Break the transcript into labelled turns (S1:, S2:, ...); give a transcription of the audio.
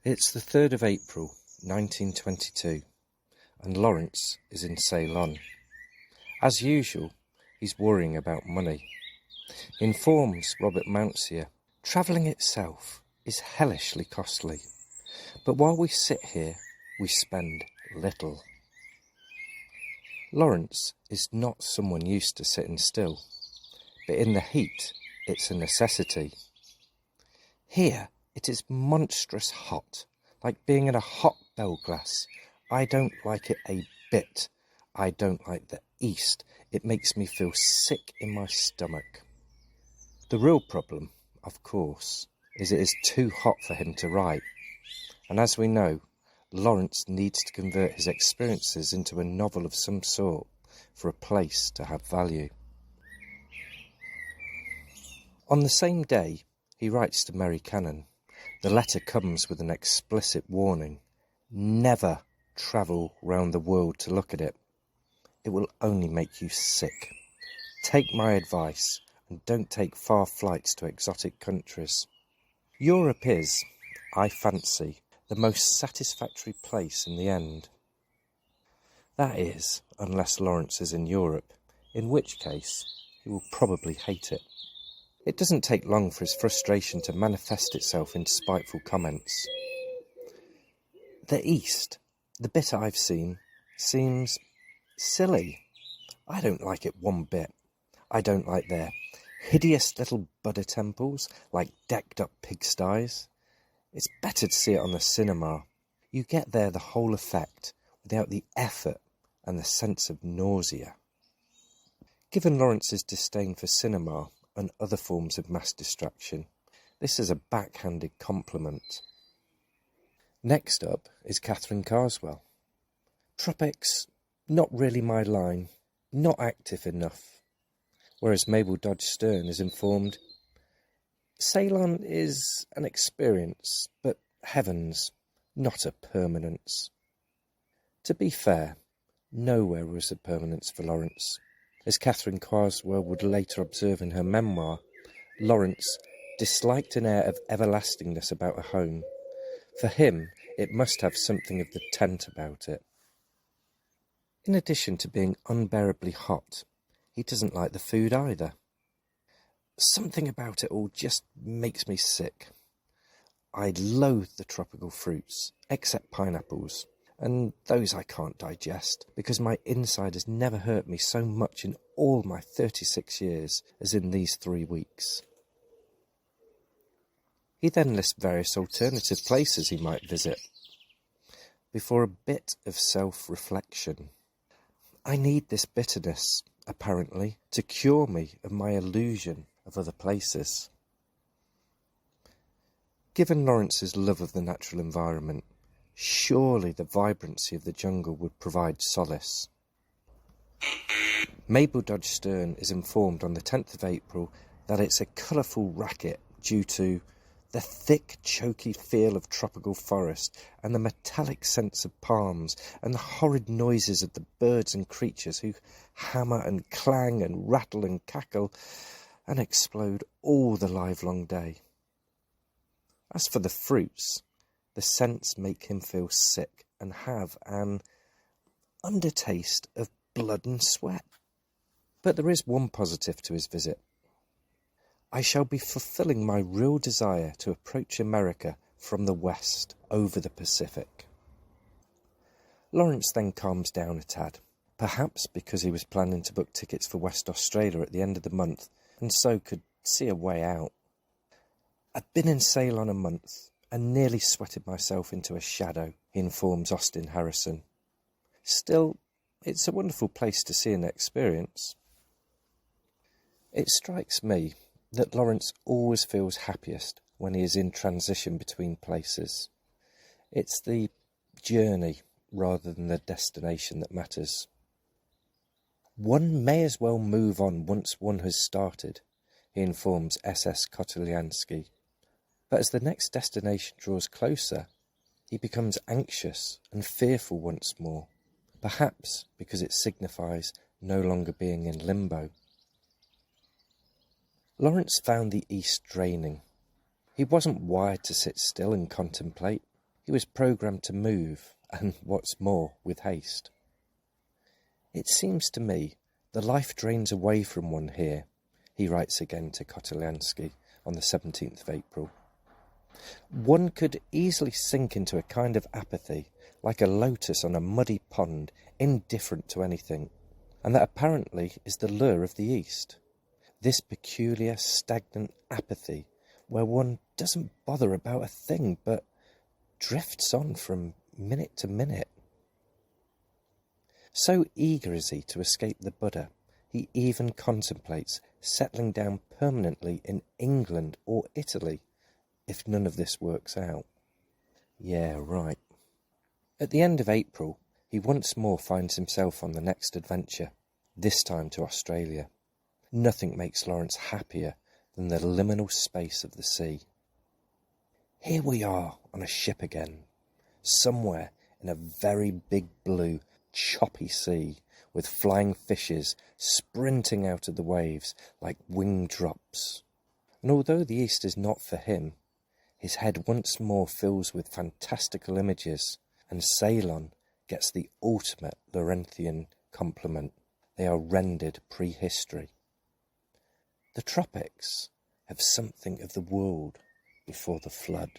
S1: It's the 3rd of April, 1922, and Lawrence is in Ceylon. As usual, he's worrying about money. He informs Robert Mountseer, travelling itself is hellishly costly, but while we sit here, we spend little. Lawrence is not someone used to sitting still, but in the heat, it's a necessity. Here, it is monstrous hot, like being in a hot bell glass. I don't like it a bit. I don't like the East. It makes me feel sick in my stomach. The real problem, of course, is it is too hot for him to write. And as we know, Lawrence needs to convert his experiences into a novel of some sort for a place to have value. On the same day, he writes to Mary Cannon. The letter comes with an explicit warning. Never travel round the world to look at it. It will only make you sick. Take my advice and don't take far flights to exotic countries. Europe is, I fancy, the most satisfactory place in the end. That is, unless Lawrence is in Europe, in which case he will probably hate it. It doesn't take long for his frustration to manifest itself in spiteful comments. The East, the bit I've seen, seems silly. I don't like it one bit. I don't like their hideous little Buddha temples, like decked up pigsties. It's better to see it on the cinema. You get there the whole effect, without the effort and the sense of nausea. Given Lawrence's disdain for cinema and other forms of mass distraction, this is a backhanded compliment. Next up is Catherine Carswell. Tropics, not really my line, not active enough. Whereas Mabel Dodge Stern is informed, Ceylon is an experience, but heavens, not a permanence. To be fair, nowhere was a permanence for Lawrence. As Catherine Carswell would later observe in her memoir, Lawrence disliked an air of everlastingness about a home. For him, it must have something of the tent about it. In addition to being unbearably hot, he doesn't like the food either. Something about it all just makes me sick. I loathe the tropical fruits, except pineapples, and those I can't digest, because my inside has never hurt me so much in all my 36 years as in these 3 weeks. He then lists various alternative places he might visit, before a bit of self-reflection. I need this bitterness, apparently, to cure me of my illusion of other places. Given Lawrence's love of the natural environment, surely the vibrancy of the jungle would provide solace. Mabel Dodge Stern is informed on the 10th of April that it's a colourful racket due to the thick, choky feel of tropical forest and the metallic scents of palms and the horrid noises of the birds and creatures who hammer and clang and rattle and cackle and explode all the livelong day. As for the fruits, the scents make him feel sick and have an undertaste of blood and sweat. But there is one positive to his visit. I shall be fulfilling my real desire to approach America from the west over the Pacific. Lawrence then calms down a tad, perhaps because he was planning to book tickets for West Australia at the end of the month and so could see a way out. I've been in Ceylon a month and nearly sweated myself into a shadow, he informs Austin Harrison. Still, it's a wonderful place to see and experience. It strikes me that Lawrence always feels happiest when he is in transition between places. It's the journey rather than the destination that matters. One may as well move on once one has started, he informs S.S. Kotylyansky. But as the next destination draws closer, he becomes anxious and fearful once more, perhaps because it signifies no longer being in limbo. Lawrence found the East draining. He wasn't wired to sit still and contemplate. He was programmed to move, and what's more, with haste. It seems to me the life drains away from one here, he writes again to Kotylyansky on the 17th of April. One could easily sink into a kind of apathy, like a lotus on a muddy pond, indifferent to anything, and that apparently is the lure of the East. This peculiar, stagnant apathy, where one doesn't bother about a thing, but drifts on from minute to minute. So eager is he to escape the Buddha, he even contemplates settling down permanently in England or Italy, if none of this works out. Yeah, right. At the end of April, he once more finds himself on the next adventure, this time to Australia. Nothing makes Lawrence happier than the liminal space of the sea. Here we are on a ship again, somewhere in a very big blue, choppy sea, with flying fishes sprinting out of the waves like winged drops. And although the East is not for him, his head once more fills with fantastical images, and Ceylon gets the ultimate Lawrenthian compliment. They are rendered prehistory. The tropics have something of the world before the flood.